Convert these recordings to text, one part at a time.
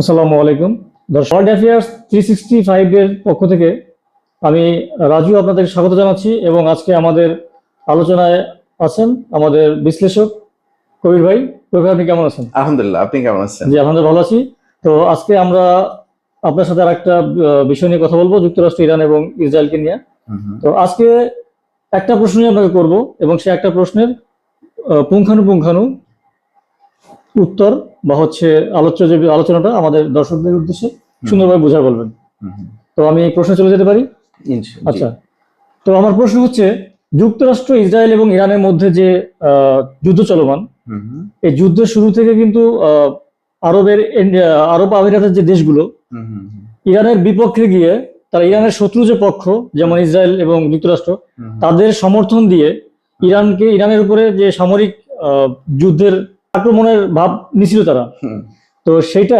আসসালামু আলাইকুম দর্শক, ওয়ার্ল্ড অ্যাফেয়ার্স 365 এর পক্ষ থেকে আমি রাজু আপনাদের স্বাগত জানাচ্ছি এবং আজকে আমাদের আলোচনায় আছেন আমাদের বিশ্লেষক কবির ভাই। কবির ভাই, আপনি কেমন আছেন? আলহামদুলিল্লাহ, আপনি কেমন আছেন? জি, আলহামদুলিল্লাহ ভালো আছি। তো আজকে আমরা আপনার সাথে আরেকটা বিষয় নিয়ে কথা বলবো, যুক্তরাষ্ট্র, ইরান এবং ইসরায়েলকে নিয়ে। তো আজকে একটা প্রশ্ন নিয়ে আপনাকে করবো এবং সে একটা প্রশ্নের পুঙ্খানুপুঙ্খানু উত্তর বা হচ্ছে আলোচ্য যে আলোচনাটা আমাদের দর্শকদের উদ্দেশ্যে সুন্দরভাবে বুঝার বলবেন। তো আমি প্রশ্নে চলে যেতে পারি? আচ্ছা, তো আমার প্রশ্ন হচ্ছে, যুক্তরাষ্ট্র, ইসরায়েল এবং ইরানের মধ্যে যে যুদ্ধ চলমান, এই যুদ্ধের শুরু থেকে কিন্তু আরব আমিরাতের যে দেশগুলো ইরানের বিপক্ষে গিয়ে তারা ইরানের শত্রু যে পক্ষ যেমন ইসরায়েল এবং যুক্তরাষ্ট্র তাদের সমর্থন দিয়ে ইরানের উপরে যে সামরিক যুদ্ধের আক্রমণের ভাব নিছিল তারা। তো সেটা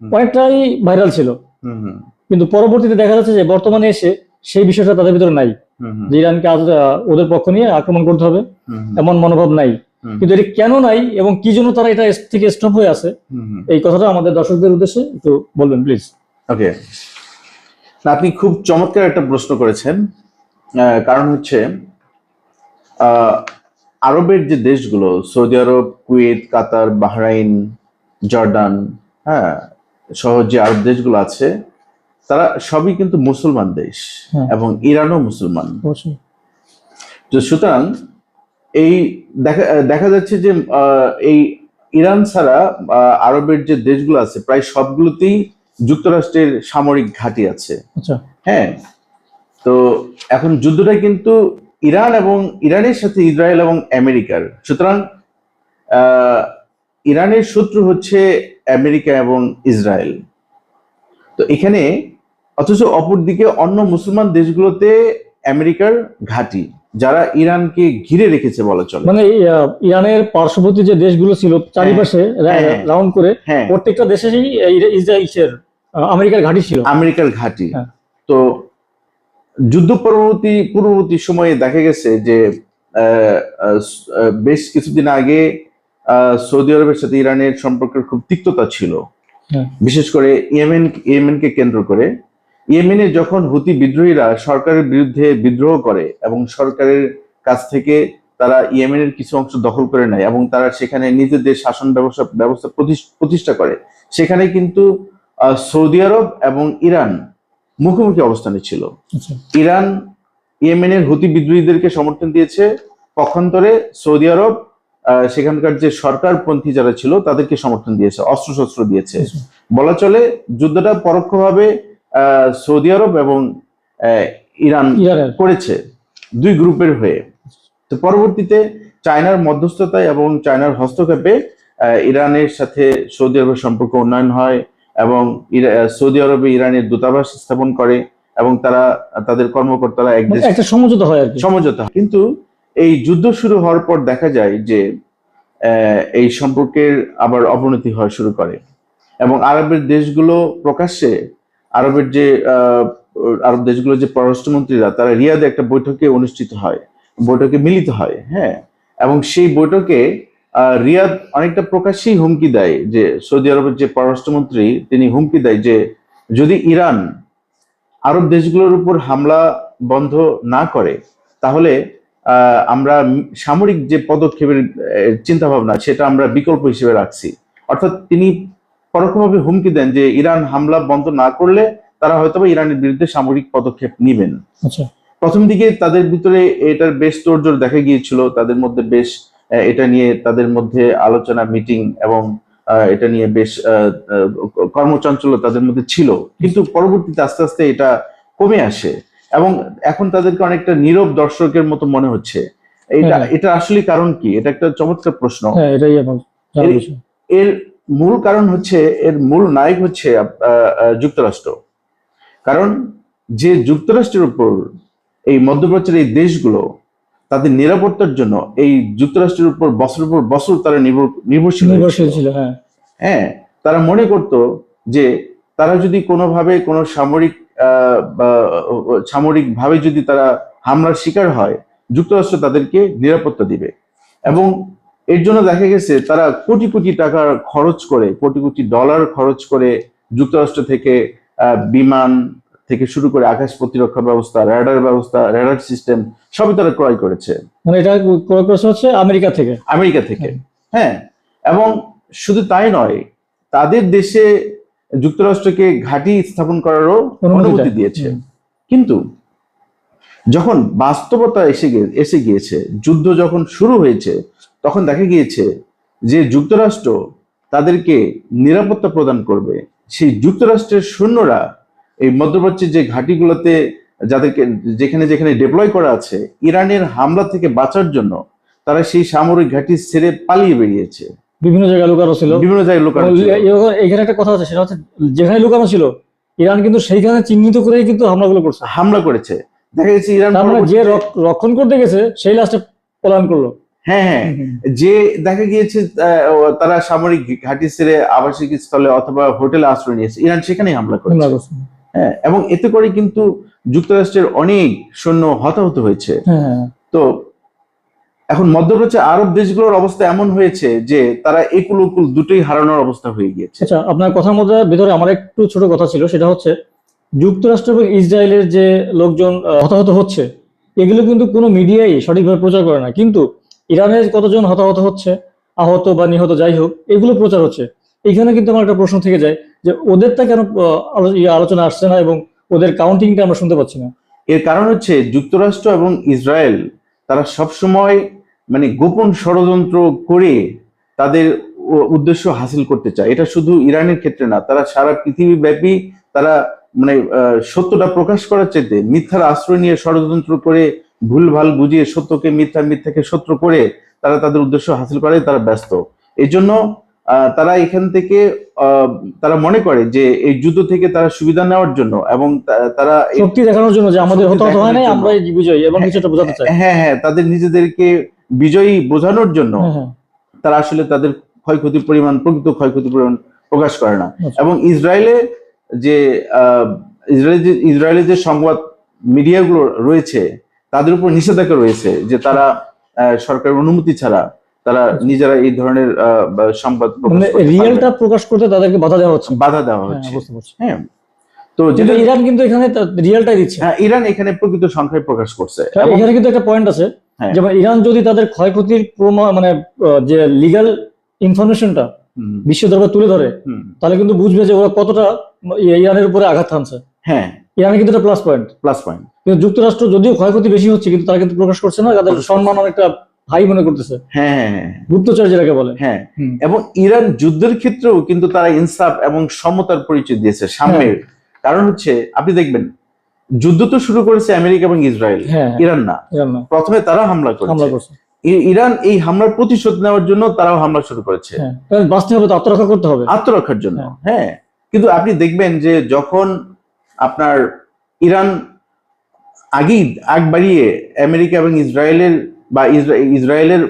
অনেকটাই ভাইরাল ছিল, কিন্তু পরবর্তীতে দেখা যাচ্ছে যে বর্তমানে এসে সেই বিষয়টা তাদের ভিতরে নাই, যে ইরানকে আজ ওদের পক্ষ নিয়ে আক্রমণ করতে হবে এমন মনোভাব নাই। কিন্তু এটা কেন নাই এবং কি জন্য তারা এটা থেকে স্টপ হয়ে আছে, এই কথাটা আমাদের দর্শকদের উদ্দেশ্যে একটু বলবেন প্লিজ। ওকে, আপনি খুব চমৎকার একটা প্রশ্ন করেছেন। কারণ হচ্ছে আরবের যে দেশগুলো, সৌদি আরব, কুয়েত, কাতার, বাহরাইন, জর্ডান, সহ যে আরব দেশগুলো আছে, তারা সবই কিন্তু মুসলমান দেশ এবং ইরানও মুসলমান। তো সুতরাং এই দেখা যাচ্ছে যে এই ইরান ছাড়া আরবের যে দেশগুলো আছে প্রায় সবগুলোতেই যুক্তরাষ্ট্রের সামরিক ঘাঁটি আছে। হ্যাঁ, তো এখন যুদ্ধটা কিন্তু ইরান এবং ইরানের সাথে ইসরায়েল এবং আমেরিকার। সুতরাং ইরানের শত্রু হচ্ছে আমেরিকা এবং ইসরায়েল। তো এখানে অথচ অপরদিকে অন্য মুসলমান দেশগুলোতে আমেরিকার ঘাঁটি, যারা ইরানকে ঘিরে রেখেছে বলা চলে। মানে ইরানের পার্শ্ববর্তী যে দেশগুলো ছিল চারিপাশে রাউন্ড করে প্রত্যেকটা দেশেই ইসরায়েলের আমেরিকার ঘাঁটি ছিল, আমেরিকার ঘাঁটি। তো যুদ্ধ পূর্ববর্তী সময়ে দেখা গেছে যে বেশ কিছুদিন আগে সৌদি আরবের সাথে ইরানের সম্পর্কের খুব তিক্ততা ছিল, বিশেষ করে ইয়েমেনকে কেন্দ্র করে। ইয়েমেনে যখন হুতি বিদ্রোহীরা সরকারের বিরুদ্ধে বিদ্রোহ করে এবং সরকারের কাছ থেকে তারা ইয়েমেনের কিছু অংশ দখল করে নেয় এবং তারা সেখানে নিজেদের শাসন ব্যবস্থা প্রতিষ্ঠা করে, সেখানে কিন্তু সৌদি আরব এবং ইরান মুখোমুখি অবস্থানে ছিল। ইরান ইয়েমেনের হুতি বিদ্রোহীদেরকে সমর্থন দিয়েছে, পক্ষান্তরে সৌদি আরব সেখানকার যে সরকারপন্থী যারা ছিল তাদেরকে সমর্থন দিয়েছে, অস্ত্রশস্ত্র দিয়েছে। বলা চলে যুদ্ধটা পরোক্ষভাবে সৌদি আরব এবং ইরান করেছে, দুই গ্রুপের হয়ে। তো পরবর্তীতে চায়নার মধ্যস্থতায় এবং চায়নার হস্তক্ষেপে ইরানের সাথে সৌদি আরবের সম্পর্ক উন্নয়ন হয় এবং সৌদি আরবে ইরানের দূতাবাস স্থাপন করে এবং তারা তাদের কর্মকর্তারা একটা সমঝোতা হয় আর কি। সমঝোতা। কিন্তু এই যুদ্ধ শুরু হওয়ার পর দেখা যায় যে এই সম্পর্কের আবার অবনতি হওয়া শুরু করে এবং আরবের দেশগুলো প্রকাশ্যে আরব দেশগুলো যে পররাষ্ট্রমন্ত্রীরা তারা রিয়াদে একটা বৈঠকে বৈঠকে মিলিত হয়। এবং সেই বৈঠকে রিয়াদ অনেকটা প্রকাশ্যেই হুমকি দেয়, যে সৌদি আরবের যে পররাষ্ট্রমন্ত্রী তিনি হুমকি দেয় যে যদি ইরান আরব দেশগুলোর উপর হামলা বন্ধ না করে তাহলে আমরা সামরিক যে পদক্ষেপের চিন্তা ভাবনা সেটা আমরা বিকল্প হিসেবে রাখছি। অর্থাৎ তিনি পরোক্ষভাবে হুমকি দেন যে ইরান হামলা বন্ধ না করলে তারা হয়তোবা ইরানের বিরুদ্ধে সামরিক পদক্ষেপ নেবেন। প্রথম দিকে তাদের ভিতরে এটার বেশ তোড়জোড় দেখা গিয়েছিল, তাদের মধ্যে বেশ এটা নিয়ে তাদের মধ্যে আলোচনা, মিটিং এবং এটা নিয়ে বেশ কর্মচঞ্চল তাদের মধ্যে ছিল, কিন্তু পরবর্তীতে আস্তে আস্তে এটা কমে আসে এবং এখন তাদেরকে অনেকটা নীরব দর্শকের মতো মনে হচ্ছে। এটা আসলে কারণ কি? এটা একটা চমৎকার প্রশ্ন। এর মূল কারণ হচ্ছে, এর মূল নায়ক হচ্ছে যুক্তরাষ্ট্র। কারণ যে যুক্তরাষ্ট্রের উপর এই মধ্যপ্রাচ্যের এই দেশগুলো তাদের নিরাপত্তার জন্য এই যুক্তরাষ্ট্রের উপর বছর পর বছর তারা নির্ভরশীল ছিল। তারা মনে করত যে তারা যদি কোনোভাবে কোনো সামরিকভাবে যদি তারা হামলার শিকার হয়, যুক্তরাষ্ট্র তাদেরকে নিরাপত্তা দিবে। এবং এর জন্য দেখা গেছে তারা কোটি কোটি টাকা খরচ করে, কোটি কোটি ডলার খরচ করে যুক্তরাষ্ট্র থেকে বিমান থেকে শুরু করে আকাশ প্রতিরক্ষা ব্যবস্থা, রেডার সিস্টেম সবই তারা ক্রয় করেছে। মানে এটা ক্রয় করেছে হচ্ছে আমেরিকা থেকে। হ্যাঁ, এবং শুধু তাই নয়, তাদের দেশে যুক্তরাষ্ট্রকে ঘাঁটি স্থাপন করারও অনুমতি দিয়েছে। কিন্তু যখন বাস্তবতা এসে গিয়েছে, যুদ্ধ যখন শুরু হয়েছে, তখন দেখা গিয়েছে যে যুক্তরাষ্ট্র তাদেরকে নিরাপত্তা প্রদান করবে, সেই যুক্তরাষ্ট্রের সৈন্যরা এই মধ্যপ্রাচ্যের যে ঘাঁটিগুলোতে যেখানে যেখানে ডিপ্লয় করা আছে, ইরানের হামলা থেকে বাঁচার জন্য তারা সেই সামরিক ঘাঁটি ছেড়ে পালিয়ে বেরিয়েছে। বিভিন্ন জায়গায় লুকানো ছিল। এখানে একটা কথা আছে, সেটা হচ্ছে যেখানে লুকানো ছিল ইরান কিন্তু সেইখানে চিহ্নিত করেই কিন্তু হামলা করেছে। দেখা গেছে ইরান যে রক্ষণ করতে গেছে সেই লাস্টে পলায়ন করলো। হ্যাঁ, যে দেখা গিয়েছে তারা সামরিক ঘাঁটি ছেড়ে আবাসিক স্থলে অথবা হোটেলে আশ্রয় নিয়েছে, ইরান সেখানেই হামলা করেছে। হ্যাঁ, এবং এতে করে কিন্তু যুক্তরাষ্ট্রের অনেক সৈন্য হতাহত হয়েছে। তো এখন মধ্যপ্রাচ্যে আরব দেশগুলোর অবস্থা এমন হয়েছে যে তারা একুল উকুল দুটোই হারানোর অবস্থা হয়ে গিয়েছে। আচ্ছা, আপনার কথার মধ্যে ভিতরে আমার একটু ছোট কথা ছিল, সেটা হচ্ছে যুক্তরাষ্ট্র এবং ইসরায়েলের যে লোকজন হতাহত হচ্ছে, এগুলো কিন্তু কোনো মিডিয়াই সঠিকভাবে প্রচার করে না, কিন্তু ইরানের কতজন হতাহত হচ্ছে, আহত বা নিহত যাই হোক, এগুলো প্রচার হচ্ছে। এখানে কিন্তু আমার একটা প্রশ্ন থেকে যায় যে ওদেরটা কেন আলোচনা আসছে না এবং ওদের কাউন্টিংটা আমরা শুনতে পাচ্ছি না। এর কারণ হচ্ছে যুক্তরাষ্ট্র এবং ইসরায়েল তারা সবসময় মানে গোপন ষড়যন্ত্র করে তাদের উদ্দেশ্য হাসিল করতে চায়। এটা শুধু ইরানের ক্ষেত্রে না, তারা সারা পৃথিবী ব্যাপী তারা মানে সত্যটা প্রকাশ করার চাইতে মিথ্যার আশ্রয় নিয়ে ষড়যন্ত্র করে ভুলভাল বুঝিয়ে সত্যকে মিথ্যাকে সত্য করে তারা তাদের উদ্দেশ্য হাসিল করে তারা ব্যস্ত। এই জন্য তারা এখান থেকে তারা মনে করে যে এই যুদ্ধ থেকে তারা সুবিধা নেওয়ার জন্য এবং তারা শক্তি দেখানোর জন্য যে আমাদের হতাহত হয় নাই, আমরা বিজয়ী এবং কিছুটা বোঝাতে চাই। হ্যাঁ, তাদের নিজেদেরকে বিজয়ী বোঝানোর জন্য তারা আসলে তাদের ক্ষয়ক্ষতির পরিমাণ, প্রকৃত ক্ষয়ক্ষতির পরিমাণ প্রকাশ করে না। এবং ইসরায়েলের যে সংবাদ মিডিয়াগুলো রয়েছে তাদের উপর নিষেধাজ্ঞা রয়েছে যে তারা সরকারের অনুমতি ছাড়া তারা নিজেরা এই ধরনের সংবাদ রিয়েলটা প্রকাশ করতে তাদেরকে বাধা দেওয়া হচ্ছে। হ্যাঁ, তো যেটা ইরান কিন্তু এখানে রিয়েলটাই দিচ্ছে। হ্যাঁ, ইরান এখানে প্রকৃত সংখ্যায় প্রকাশ করছে। এখানে কিন্তু একটা পয়েন্ট আছে, যেমন ইরান যদি তাদের ক্ষয়ক্ষতির মানে যে লিগ্যাল ইনফরমেশনটা বিশ্ব দরবারে তুলে ধরে, তাহলে কিন্তু বুঝবে যে ওরা কতটা ইরানের উপরে আঘাত হানছে। হ্যাঁ, ইরানে কিন্তু এটা প্লাস পয়েন্ট। কিন্তু যুক্তরাষ্ট্র যদিও ক্ষয়ক্ষতি বেশি হচ্ছে, কিন্তু তারা কিন্তু প্রকাশ করছে না, তাদের সম্মান অনেকটা হাই মনে করতেছে। হ্যাঁ, গুপ্তচর যেটাকে বলে। হ্যাঁ, এবং ইরান যুদ্ধের ক্ষেত্রেও কিন্তু তারা ইনসাফ এবং সমতার পরিচয় দিয়েছে, সাম্যের। কারণ হচ্ছে আপনি দেখবেন যুদ্ধ তো শুরু করেছে আমেরিকা এবং ইসরায়েল, ইরান না। প্রথমে তারা হামলা করেছে। ইরান এই হামলার প্রতিশোধ নেওয়ার জন্য তারাও হামলা শুরু করেছে। বাঁচতে হবে তো, আত্মরক্ষা করতে হবে, আত্মরক্ষার জন্য। হ্যাঁ, কিন্তু আপনি দেখবেন যে যখন আপনার ইরান আগেই আগ বাড়িয়ে আমেরিকা এবং ইসরায়েলের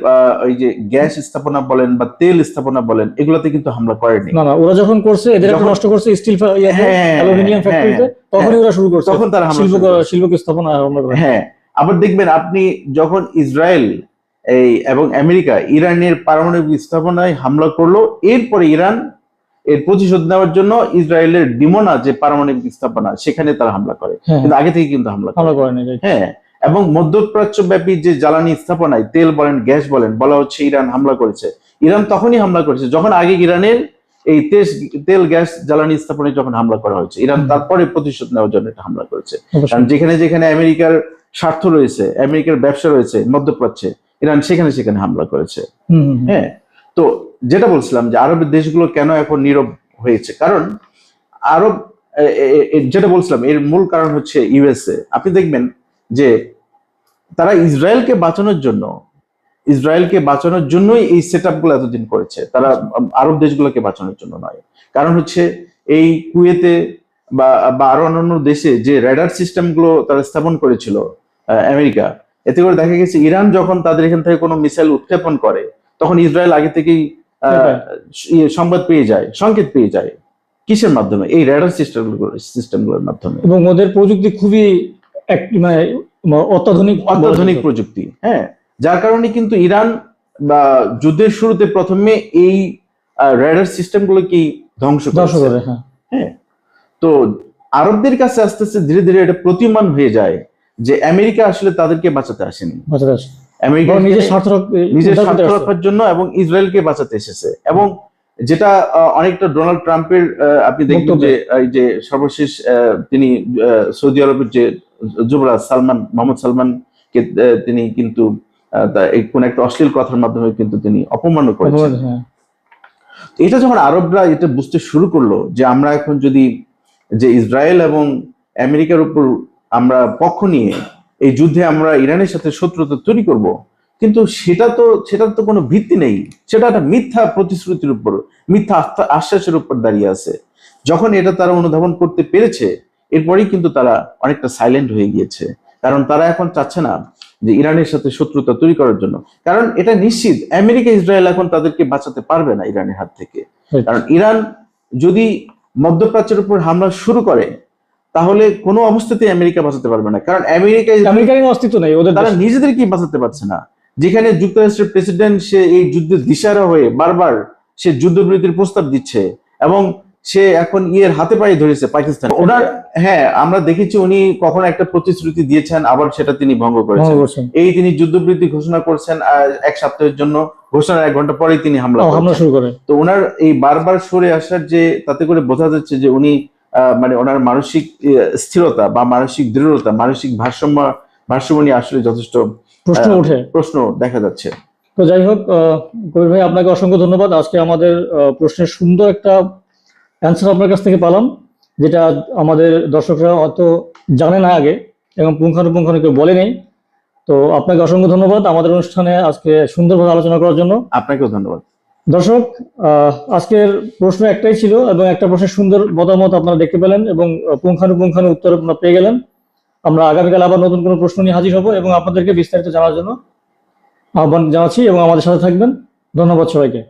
ওই যে গ্যাস স্থাপনা বলেন বা তেল স্থাপনা বলেন, এগুলোতে কিন্তু হামলা করেনি। না, ওরা যখন করছে, এদের নষ্ট করছে স্টিল অ্যালুমিনিয়াম ফ্যাক্টরিতে, তখনই ওরা শুরু করছে, তখন তারা শিল্প স্থাপনা হামলা করে। হ্যাঁ, আবার দেখবেন আপনি যখন ইসরায়েল এবং আমেরিকা ইরানের পারমাণবিক স্থাপনায় হামলা করলো, এরপরে ইরান এর প্রতিশোধ নেওয়ার জন্য ইসরায়েলের ডিমোনা যে পারমাণবিক স্থাপনা সেখানে তারা হামলা করে, কিন্তু আগে থেকে কিন্তু হামলা করেনি। হ্যাঁ, এবং মধ্যপ্রাচ্য ব্যাপী যে জ্বালানি স্থাপনায় তেল বলেন গ্যাস বলেন বলা হচ্ছে ইরান হামলা করেছে। ইরান তখনই হামলা করেছে যখন আগে ইরানের এই তেল গ্যাস জ্বালানি স্থাপনায় যখন হামলা করা হয়েছে, ইরান তারপরে প্রতিশোধ নেওয়ার জন্য এটা হামলা করেছে। কারণ যেখানে যেখানে আমেরিকার স্বার্থ রয়েছে, আমেরিকার ব্যবসা রয়েছে মধ্যপ্রাচ্যে, ইরান সেখানে হামলা করেছে। হ্যাঁ, তো যেটা বলছিলাম যে আরবের দেশগুলো কেন এখন নীরব হয়েছে, কারণ আরব যেটা বলছিলাম এর মূল কারণ হচ্ছে ইউএসএ। আপনি দেখবেন যে তারা ইসরায়েলকে বাঁচানোর জন্যই এই সেট আপ গুলো এতদিন করেছে, তারা আরব দেশগুলোকে বাঁচানোর জন্য নয়। কারণ হচ্ছে এই কুয়েতে বা আরো অন্যান্য দেশে যে রেডার সিস্টেম গুলো তারা স্থাপন করেছিল আমেরিকা, এতে করে দেখা গেছে ইরান যখন তাদের এখান থেকে কোনো মিসাইল উৎক্ষেপণ করে, তখন ইসরায়েল আগে থেকেই সংকেত পেয়ে যায়। কিসের মাধ্যমে? এই রেডার সিস্টেমগুলোর মাধ্যমে। এবং ওদের প্রযুক্তি খুবই অত্যাধুনিক প্রযুক্তি। হ্যাঁ, যার কারণে কিন্তু ইরান বা যুদ্ধের শুরুতে প্রথমে এই রেডার সিস্টেমগুলোকে ধ্বংস করে। হ্যাঁ, তো আরবদের কাছে আস্তে আস্তে ধীরে ধীরে এটা প্রতীয়মান হয়ে যায় যে আমেরিকা আসলে তাদেরকে বাঁচাতে আসেনি, বাংলাদেশ আমেরিকা বরং নিজের স্বার্থ নিজের উদ্ধার স্বার্থ করতে আসছে। রক্ষার জন্য এবং ইসরায়েলকে বাঁচাতে এসেছে। এবং যেটা অনেকটা ডোনাল্ড ট্রাম্পের আপনি দেখবেন বক্তব্য। যে এই যে সর্বশেষ তিনি সৌদি আরবের যে যুবরাজ মোহাম্মদ সালমানকে তিনি কিন্তু এই কোন একটা অশ্লীল কথার মাধ্যমে কিন্তু তিনি অপমান করেছেন। হ্যাঁ, এটা যখন আরবরা এটা বুঝতে শুরু করলো যে আমরা এখন যদি যে ইসরায়েল এবং আমেরিকার উপর আমরা পক্ষ নিয়ে এই যুদ্ধে আমরা ইরানের সাথে শত্রুতা তৈরি করব, কিন্তু সেটার তো কোনো ভিত্তি নেই, সেটা একটা মিথ্যা প্রতিশ্রুতির উপর, মিথ্যা আশ্বাসের উপর দাঁড়িয়ে আছে। যখন এটা তারা অনুধাবন করতে পেরেছে, এরপরেই কিন্তু তারা অনেকটা সাইলেন্ট হয়ে গিয়েছে, কারণ তারা এখন চাচ্ছে না যে ইরানের সাথে শত্রুতা তৈরি করার জন্য। কারণ এটা নিশ্চিত আমেরিকা ইসরায়েল এখন তাদেরকে বাঁচাতে পারবে না ইরানের হাত থেকে। right. কারণ ইরান যদি মধ্যপ্রাচ্যের উপর হামলা শুরু করে, তাহলে কোনো অবস্থাতেই আমেরিকা বাঁচাতে পারবে না, কারণ আমেরিকার কোনো অস্তিত্ব নেই ওদের তারা দেশে। নিজেদেরকেই বাঁচাতে পারছে না। যেখানে যুক্তরাষ্ট্রের প্রেসিডেন্ট সে এই যুদ্ধের দিশারা হয়ে বারবার সে যুদ্ধবিরতির প্রস্তাব দিচ্ছে, এবং সে এখন হাতে পায়ে ধরেছে পাকিস্তান। ওনার হ্যাঁ, আমরা দেখেছি উনি কখনো একটা প্রতিশ্রুতি দিয়েছেন, আবার সেটা তিনি ভঙ্গ করেছেন। এই তিনি যুদ্ধবিরতি ঘোষণা করছেন 1 সপ্তাহের জন্য, ঘোষণার 1 ঘন্টা পরেই তিনি হামলা শুরু করে। তো ওনার এই বারবার সরে আসার যে, তাতে করে বোঝা যাচ্ছে যে উনি মানে ওনার মানসিক স্থিরতা বা মানসিক দৃঢ়তা, মানসিক ভারসাম্য নিয়ে আসলে যথেষ্ট প্রশ্ন দেখা যাচ্ছে। তো যাই হোক, কবির ভাই আপনাকে অসংখ্য ধন্যবাদ। আজকে আমাদের প্রশ্নের সুন্দর একটা অ্যান্সার আপনার কাছ থেকে পেলাম, যেটা আমাদের দর্শকরা অত জানে না আগে এবং পুঙ্খানুপুঙ্খ কেউ বলে নেই। তো আপনাকে অসংখ্য ধন্যবাদ আমাদের অনুষ্ঠানে আজকে সুন্দরভাবে আলোচনা করার জন্য। আপনাকেও ধন্যবাদ। দর্শক, আজকের প্রশ্ন একটাই ছিল এবং একটা প্রশ্নের সুন্দর মতামত আপনারা দেখতে পেলেন এবং পুঙ্খানুপুঙ্খ উত্তর আপনারা পেয়ে গেলেন। আমরা আগামীকাল আবার নতুন কোনো প্রশ্ন নিয়ে হাজির হব এবং আপনাদেরকে বিস্তারিত জানার জন্য আহ্বান জানাচ্ছি এবং আমাদের সাথে থাকবেন। ধন্যবাদ সবাইকে।